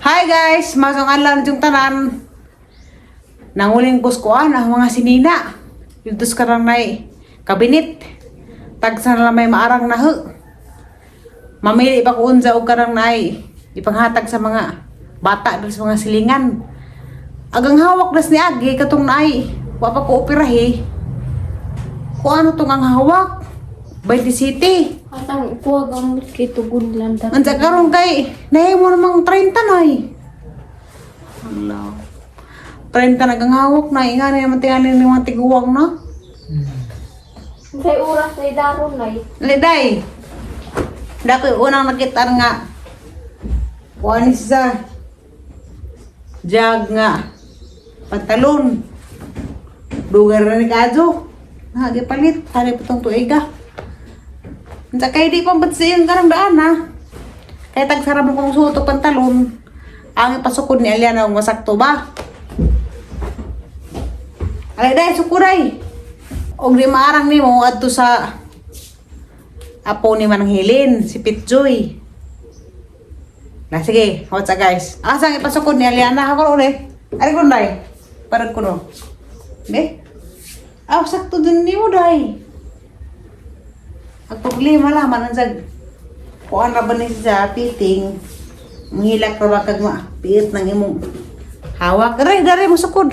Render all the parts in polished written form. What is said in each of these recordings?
Hi guys, masong adlaw yung tanan. Nanguling kuskuan ang mga sinina. Dito ka lang may kabinit. Tagsa na lang may maarang na Mamili pa ko unsa og karang nay ipanghatag sa mga bata dito sa mga silingan. Agang hawak das ni Agi katong nay wa pa ko operahe. Kung ano tong ang hawak? 20 City. Atang kuha gamot kay tugon lang dati. Ansa karon kay nahi mo namang 30 nay. Allah. 30 nagang hawak na ingani naman tingali ni mga tiguwang na. Say oras ay daron nay. Liday. Dako unang nakita nga. Kuan sa jag nga pantalon. Dugar na ni kadyo. Hagi palit, hari putong tuiga. Unsa kay di pa siyon karang daan ha. Kay tagsara mo kong suot og pantalon. Ang pasukod ni Aliana ang masakto ba? Alay day sukuray. Og di maarang nimo adto sa apo ni Manang Hilin, si Pitjoy. Na sige, what's up guys? Asang ipasukod ni Aliana ako ore. Ari kun day. Parag kuno. Be? Aw sakto din nimo day. Ang problema lang mananzag. Kuan ra ba ni sa piting? Mahilak ra ba kag piit nang imong hawak dari mo sukod.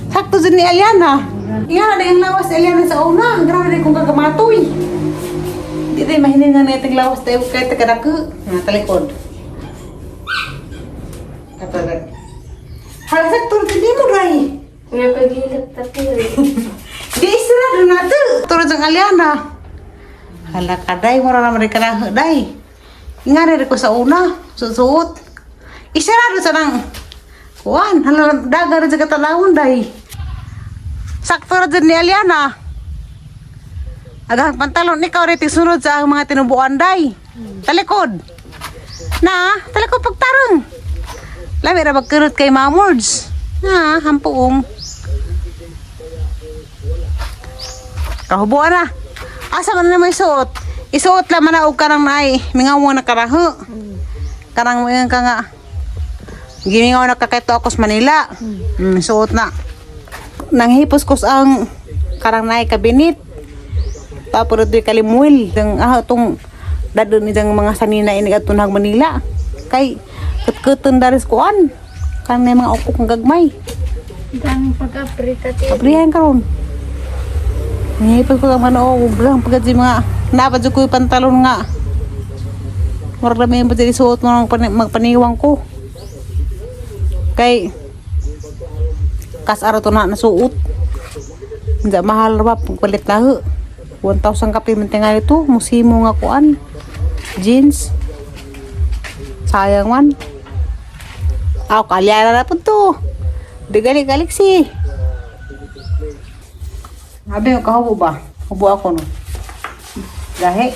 Sakto din ni Aliana. Iya na yung lawas Eliana sa una. Grabe rin kong kagamatoy. Hindi rin mahiningan na itong lawas tayo kahit tagadako. Nga talikod. Katalag. Halasag turut hindi mo rin. Nga pagilap tapiri. Di isra doon na ito. Turut ang Eliana. Halakaday mo rin naman rin ka na. Day. Nga rin ko sa una. Susuot. Isra doon sa nang. Kuan. Daga rin sa katalawon day. Sakto na dyan ni Aliana. Agang pantalon ikaw rin sunod sa mga tinubuan day. Talikod. Na, talikod pagtarong. Lami na magkurot kay Mamords. Ha, hampuong. Kahubuan na. Asa man na may suot. Isuot lang man na og karang naay. Mingaw mo na karaho. Karang mo yung ka nga. Gimingaw na kakito ako sa Manila. Suot na. Nanghipos ko ang karang naay kabinit. Tapos ito kalimuil. Itong dadon nitang mga sanina ini atunag Manila. Kay kut-kutun daris kuan. Karang na mga ukok ng gagmay. Dang pag-aprita ti. Kaprihan karon. Nanghipos ko ang manoog. Blang pagkat si mga napadyo ko yung pantalon nga. Marami yung pati suot mo ng magpaniwang ko. Kay kas araw to na nasuot. Hindi mahal ba pagpalit laho. 1,000 kapi mentingal ito. Musimo nga kuan. Jeans. Sayang man. Aw kalyara na po to. Di galik si. Abi mo kahubo ba? Hubo ako no. Gahe.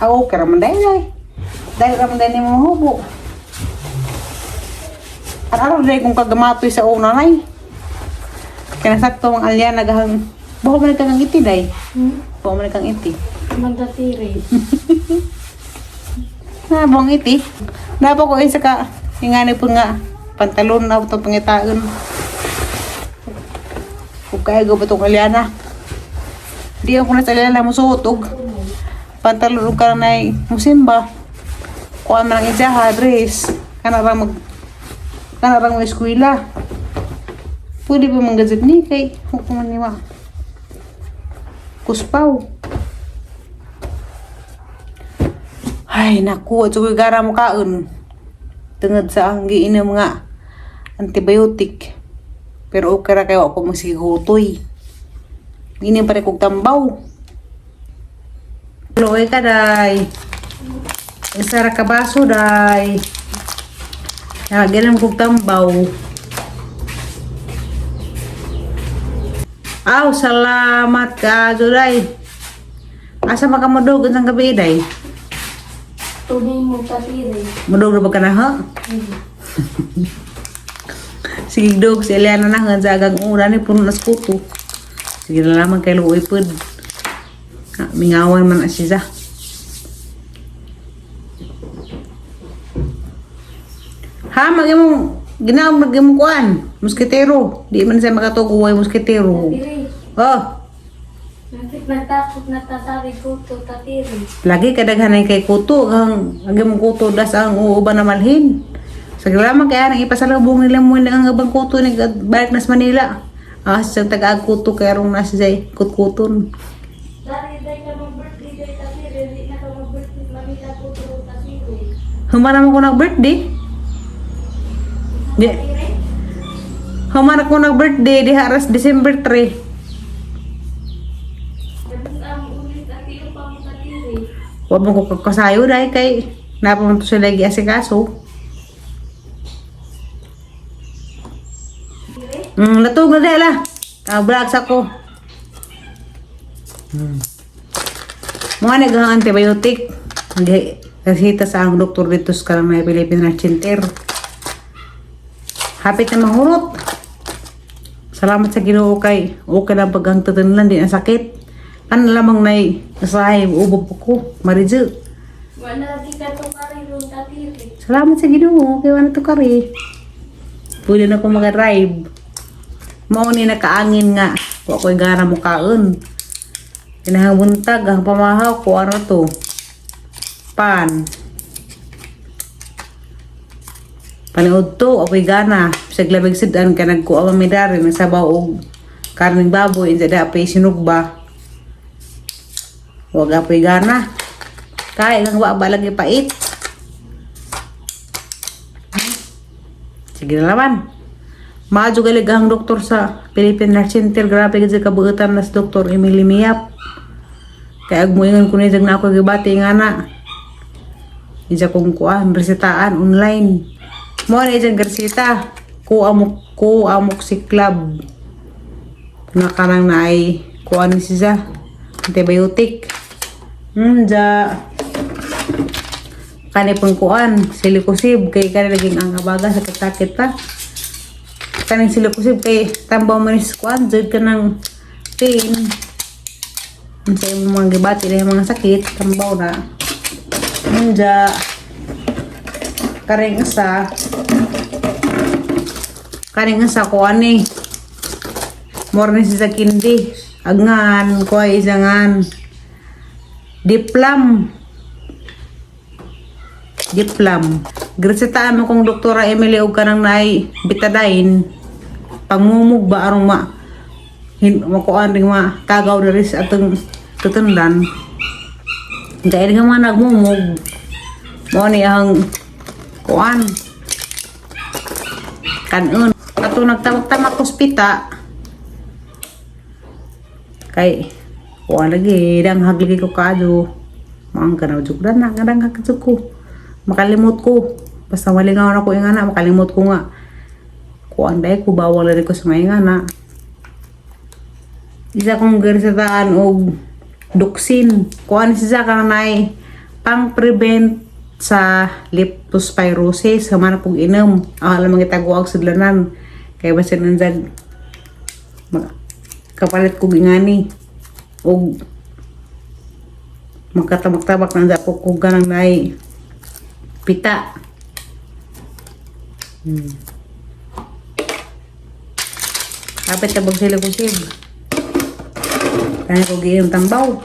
Ako okay raman dahil. Dahil raman dahil mo hubo. Araw dahil kung kagamatoy sa una nay. Kaya nasakto mga Aliana nagahang buho man kang iti day. Buho man kang iti. Mandatiri. Buong iti. Napa ko isa ka ingani po nga pantalon na ito pangitaon. Kung kaya go ba itong Aliana. Di ako na sa Aliana musutog. Pantalon ka na musimba. Kuha man ang isaha, dress. Kanarang may eskwela. Pwede ba manggazip ni kay hukuman ni ma. Kuspaw. Ay naku, at sukoy gara mo kaon. Tungod sa ang giinom nga antibiotic. Pero okay ra kayo ako magsihutoy. Inim pa rin kong tambaw. Luoy ka day. Isa ra ka baso day. Ganun kong tambaw. Aw, salamat ka, Juday. Asa makamudog ng gabi, day? Tunay mo tapiri. Mudog na ba ka na, ha? Sige, dog. Si Eliana na nga, zagang ura ni puno na skuto. Sige na naman kay Luoy pod. Mingawan man na siya. Ha, mag-imong kuan, musketero. Di man siya makatuguay musketero. Tatiri. Oh, Nagtakot na tasabi ko to tatiri. lagi kadaghanay kay kuto, ang agimong kuto das ang uuban na malhin. Sa grama kaya nang ipasalubong nila mo ang abang kuto ni balik nas Manila. Ah, sa taga kuto kaya rong nasa jay kutkuton. Dari day ka mag-birthday day tatiri. Di na ka mag-birthday. Mamita ko to tatiri. Humana mo ko nag-birthday. Di, Tatiri? humana ko nag-birthday di haras December 3. Tapos ang ulit at iyo pa mo tatiri. Huwag mo ko kasayo dahil kay napamunto sila lagi asikaso. Latog na dahil ah. Vlogs ako. Mga naghang antibiotic. Hindi. Kasita sa ang doktor dito sa karang may Philippine Heart Center. Hapit na mahurot. Salamat sa Ginoo kay okay na bagang tatanlan din ang sakit. Ano lamang na nasahay ubog ko. Marizu. Wala lagi ka to kari ron tatiri. Salamat sa Ginoo kay wala to kari. Pwede na ko mag-drive. Mao ni nakaangin nga. Wa ko'y gana mo kaon. Kinahang buntag ang pamahaw ko ano to. Pan. Paniod to, ako'y gana. Saglabig sidan ka nagkuha mamidari ng sabaw og karning baboy insa da pay sinugba. Wag apoy gana. Kaya lang wa ba lagi pait. Sige na laman. Maadyo galig ang doktor sa Philippine Heart Center. Grabe kasi kabuutan na si Dr. Emily Miap. Kaya agmuingan ko na na ako gibati nga na. Isa kong kuan, resitaan online. Mo na isang resita. Amok si club. Na kanang na ay kuan siya. Antibiotic. Ja. Kanipang kuan, silikosib. Kay kanilaging ang abaga sa katakit pa. Kaning silikosib kay tambaw mo ni kuan. Jod ka ng pain. Sa mga gibati na yung mga sakit. Tambaw na. Ja. Karing asa kuan ni. Morning sa kindi. Agngan, kuay isangan. Diplam. Grasitaan mo kong Doktora Emily og kanang naay betadine. Pangmumug ba arong makuan ring kagaw diri sa atong tutundan. Dahil nga mga nagmumug. Mo ni ang kuan. Kanon. Ato nagtamak-tamak ospita. Kay kuan lagi dang hagligi ko kado. Maang kanaw jugdan na ngadang hakitsug ko. Makalimot ko. Basta malingaw na ko yung ana, makalimot ko nga. Kuan dahil ko bawal rin ko sa mga ana. Isa kong garisataan og Duxin. Kuan siya kang nay pang-prevent sa leptospirosis. Kamana pong inom. Alam mga itaguag sudlanan. Kaya basta nandiyan kapalit ko gingani. Og magkatabak-tabak nandiyan po kung ganang nay pita. Kapit tabag sila ko sib. Kaya ko giyong tambaw.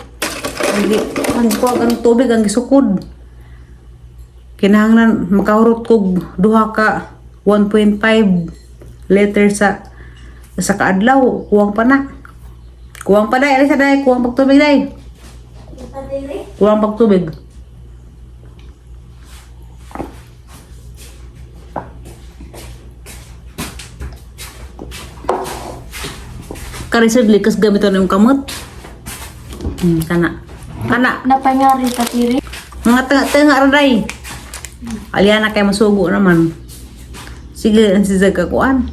Ang kuwag ang tubig ang gisukod. Kinahanglan makahurot ko duha ka 1.5 liter sa kaadlaw. Kuwang pa na. Kuwang pa day. Alisa day. Kuwang pagtubig day. Kuwang pagtubig. Karisod likas gamiton yung kamot. Kana. Napanyari tatiri. Mga tengah raday. Aliana kay masugo naman. Sige, ang sisag kakuan.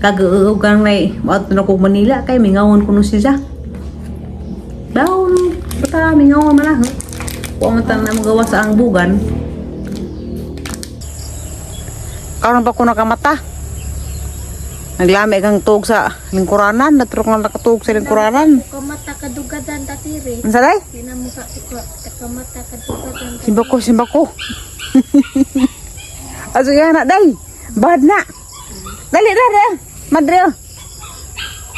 Kagaugog kang may maot na ko Manila kay mingawon kuno siya. Daon, pata mingawon man ah. Kuan man na magawa sa ang bugan. Karon pa ko nakamata. Naglami kang tug sa lingkuranan, natrok na nakatug sa lingkuranan. Kamata kadugadan tatiri. Unsa day? Kamata kadugadan. Simbako. Aso yan na, day. Bad na. Dali, dali. Madre.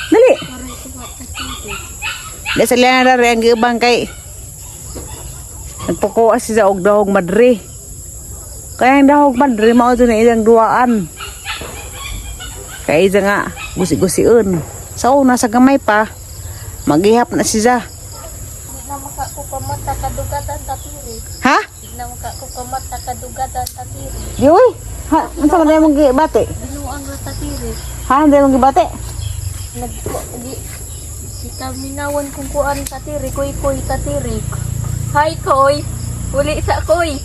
Dali. Dali sa liyan na rin ang gibang kay. Nagpakuha siya og dahog madre. Kaya ang dahog madre, mao ito na ilang duaan. Kaya isa nga, gusi-gusiun. Sa una, sa gamay pa, maghihap na siya. Di na makakukamata kadugatan tatiri. Ha? Di na makakukamata kadugatan tatiri. Di uy. Ha? Ano sa mga mong gibate? Binuang na tatiri. Ha? Hindi mong gibate? Ikaminawan kung kuan tatiri. Koy tatiri. Hi koy. Uli sa koy.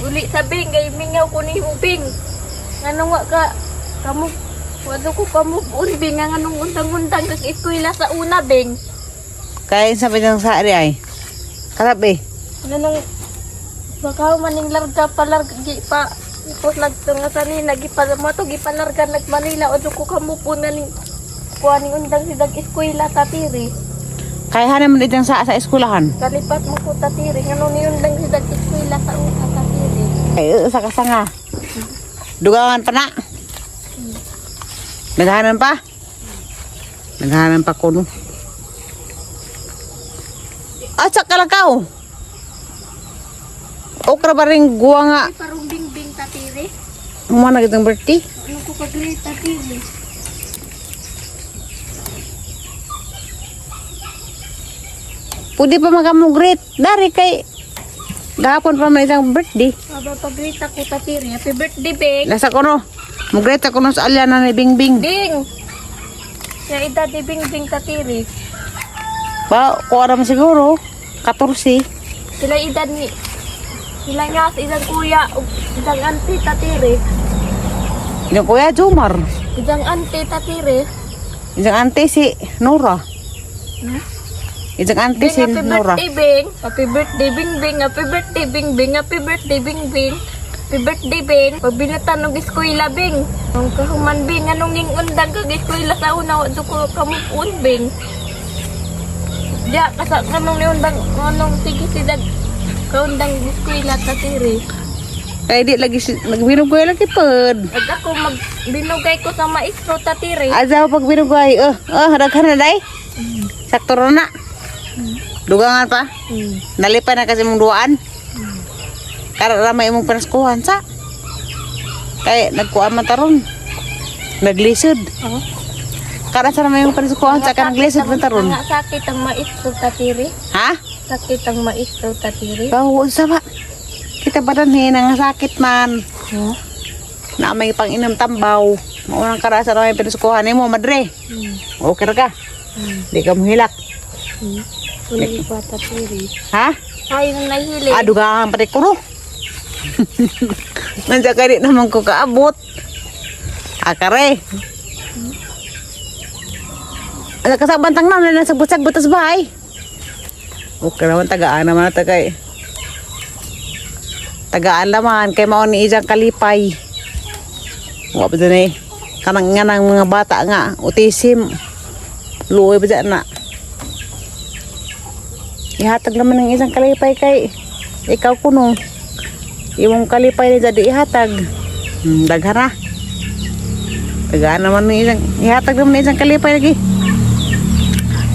Uli sa bing. Gay mingaw ko ni ubing. Ano nga ka? Kamu. Wado ko kamove on bing. Nga nung undang-undang kag eskwela sa una bing. Kaya sabi ng saari ay. Karabi. Nanong baka maning larga palarga gi pa ipos nagtunga sa ni nagipalamato gipalarga nagmanila o ko kamupunan ning kuaning undang si dag eskwela tatiri. Kaya naman itang sa eskwelahan. Kalipat mo ko tatiri ngano ni undang si dag eskwela sa una tatiri. Ay, sa kasanga. Dugangan pa na. Naghahanan pa? Naghahanan pa ko no. At sa kalakaw. Okra ba rin guwa nga. Ay parang bingbing tatiri. Humana kitang birthday. Ano ko pag-grade tatiri. Pwede pa magamugrit. Dari kay gahapon pa may isang birthday. Aba pag-grade ako tatiri. Happy birthday bing. Nasa ko no. Mugrit ako no sa alyanan ni Bingbing. Bing. Sa edad ni bingbing tatiri. Ba, kuha naman siguro. 14. Sila edad ni sila nga sa isang kuya ug isang auntie tatiri. Yung kuya Jumar. Isang auntie tatiri. Isang ante si Nora. Isang ante si Happy Nora. birthday Bing. Happy birthday Bing Bing. Happy birthday Bing Bing. Happy birthday Bing Bing. Happy birthday Bing. Pabinatan og eskwela Bing. Ang kahuman Bing anong ning undang kag eskwela sa una wa ko kamupun Bing. Diya kasa kanong ni undang anong sige sidag kaundang eskwela tatiri. Kaya di lagi nagbinugay lagi pod. Ag ako magbinugay ko sa maestro tatiri. Aza pag binugay. Daghan na day. Sakto ra na. Dugangan pa. Nalipay na kasi mong duaan. Kara ramay mong panaskuhan sa. Kaya nagkuha man taron. Naglisod. Oh. Kara sa ramay mong panaskuhan sa ka naglisod man taron. Nga sakit ang maestro tatiri. Ha? Sakit ang maestro tatiri. Bawo sa ba? Kita ba danhin ang sakit man. Oh. Na may pang-inom tambaw. Maunang kara sa ramay panaskuhan mo madre. Okay ra ka. Di ka mohilak. Uli pa tatiri. Ha? Ay, nang nahili. Dugangan pa ko no. Nandiyan ka rin naman ko kaabot. Akare. Ano ka sa bantang na nasa butsag-butas bahay. Okay naman, tagaan naman na tagay. Tagaan naman, kay mao ni Ijang Kalipay. Huwag pa dyan eh. Kanang nga ng mga bata nga, autism. Luoy pa dyan na. Ihatag naman ng Isang Kalipay kay ikaw kuno. Imong kalipay ni jadi ihatag. Daghan na. Tagaan naman ng isang, ihatag naman ng Isang Kalipay lagi.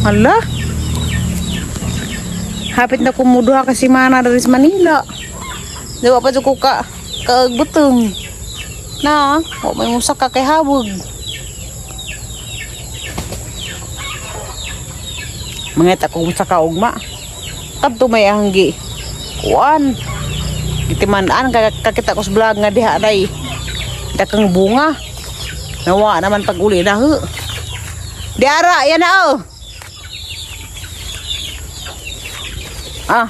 Hala. Hapit na kumuduha kasi mana dari sa Manila. Diba pa ko kaagbutong. Na, o may musak ka kay habog. Mangita ko musak ka ugma. Kadto may hanggi. Kuan. Itimandaan kakita ko sa vlog nga diha day. Dakang bunga. Nawa naman pag uli na ho. Diara, yan na oh. Ah.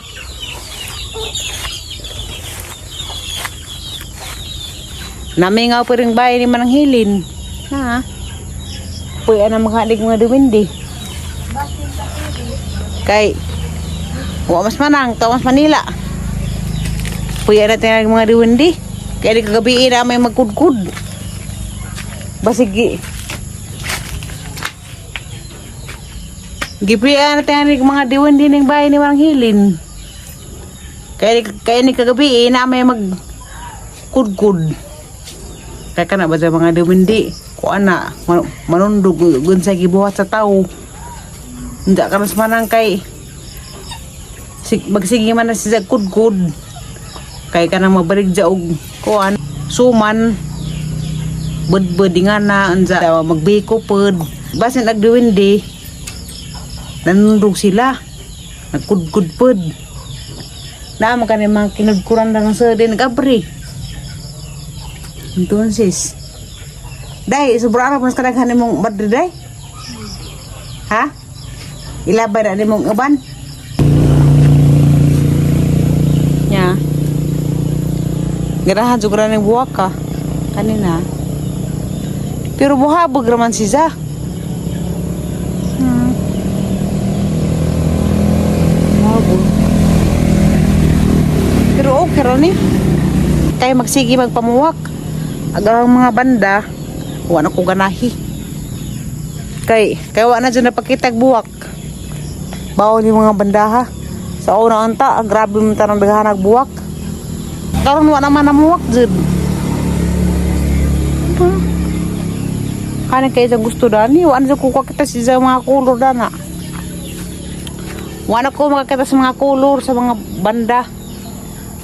Namingaw pa rin bahay ni Manang Hilin. Ha? Puya na makalig mga dumindi. Kay wa mas manang, to mas Manila. Puya na tayo mga dumindi. Kaya di kagabi na may magkudkud. Basig gipuya na tayo mga dumindi ng bahay ni Manang Hilin. Kaya ni kagabi na may kudkud. Kaya ka na ba sa mga dumindi? Kung ana, manundog gun sa gibuhat sa tao. Hindi ka nas manang kay magsige man na siya kudkud. Kaya ka na mabalik dya og kuan, suman, budbudingan na, anza, magbiko pod. Basin nagduwindi, nanundog sila, nagkudkud pod. Naman ka na mga kinudkuran lang sa din, nag-abri. Entonces, day, sobrang arap mas kadaghan mong badri, day? Ha? Ilabay na mong uban? Nya. Ganahan juga ng buwak ka kanina. Pero buhabog raman siya. Buhabog. Pero okay ron eh. Kaya magsige magpamuwak. Agarang mga banda, wala ko ganahi. Kaya wala na dyan napakitag buwak. Bawal yung mga banda ha. Sa una anta, grabe mo tarang daghan nagbuwak. Karon wala naman namuwak dyan. Kanin kayo sa gusto dani. Wala na kukuha kita sa mga kulor dana. Wala ko makakita sa mga kulor sa mga banda.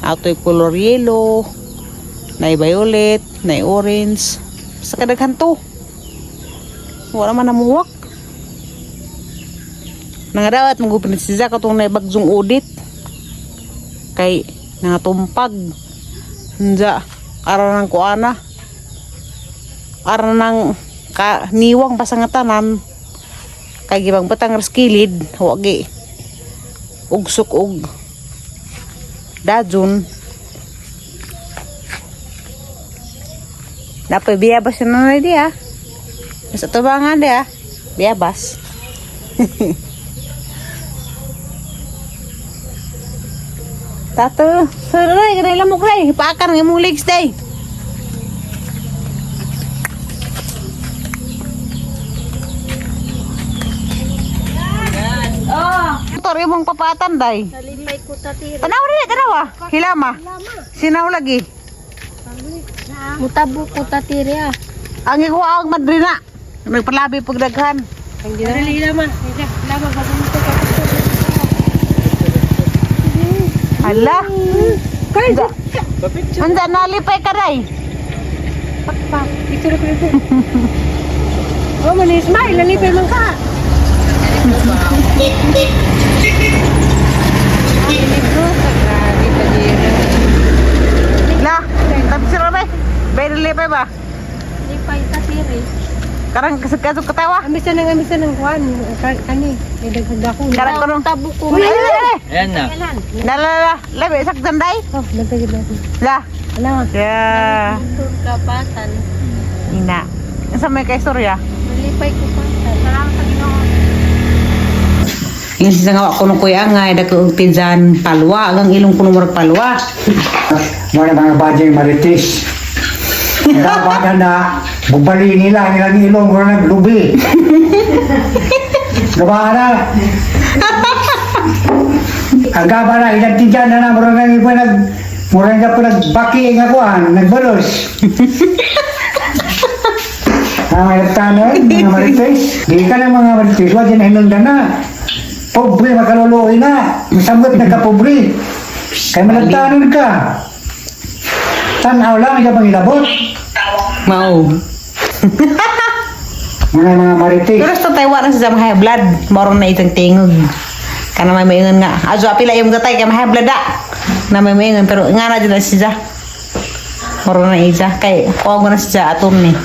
Ato'y kulor yellow, na'y violet, na'y orange. Sa kadaghan to. Wala naman namuwak. Nangadawat magupin si Zaka itong naibagjong audit. Kay nangatumpag. Nja, ara ng kuana. Ara ng niwang pasangatanan. Kay gibang batang raskilid. Huwag ugsok og dajon. Dapat biyabas na nanay dia. Sa tubangan dia. Biyabas. Tato, saray, kanay lamok ray. Hipakan ng imong legs day. Oh, motor imong papatan day. Salimay ko tatiri. Tanaw rin, tanawa. Hilama. Sinaw lagi. Mutabo ko tatiri ah. Ang ikuha ang madrina. Nagpalabi pagdaghan. Dali naman. Lama ba mo Hala. Kaya anda nalipay ka ray. Pakpak. Ito na ko. Oh, mani smile nalipay man ka. La, tapi sila ba? Bayar lipay ba? Lipay tatiri. Karang kasag katawa. Ambisa ng kuan. Kani, idagdag ako. Karang karong Tabo ko. Ayan na. Nalala, labi sak danday. Oh, nagtagid na. La. Ala. Ya, Kapatan. ina. Sa may kay storya. Malipay ko patan. Salamat sa Ginoo. Yung sa nga ko kuya nga dako og tinjan palwa, agang ilong kuno murag palwa. Mga bajeng marites. Dapat na bubali nila nilang ilong mo naglubi. Gabara. Ang gabara ilantigan na murag nang iba murag na po nagbaki nga kuan, nagbalos. Mga tanon, mga marites. Di ka na mga marites, wala dyan hinundan na. Pobre, makaluluoy na. Masabot na ka pobre. Kaya malagtanon ka. Tanaw lang, ikaw pang ilabot. Mau. Mga marites. Pero sa Taiwan sa high blood, moron na itang tingog. Kana may maingon nga. Ajo apila yung gatay kay high blood da. Na may maingon pero nga na dyan na siya. Moron na isa kay kuha mo na siya atom ni.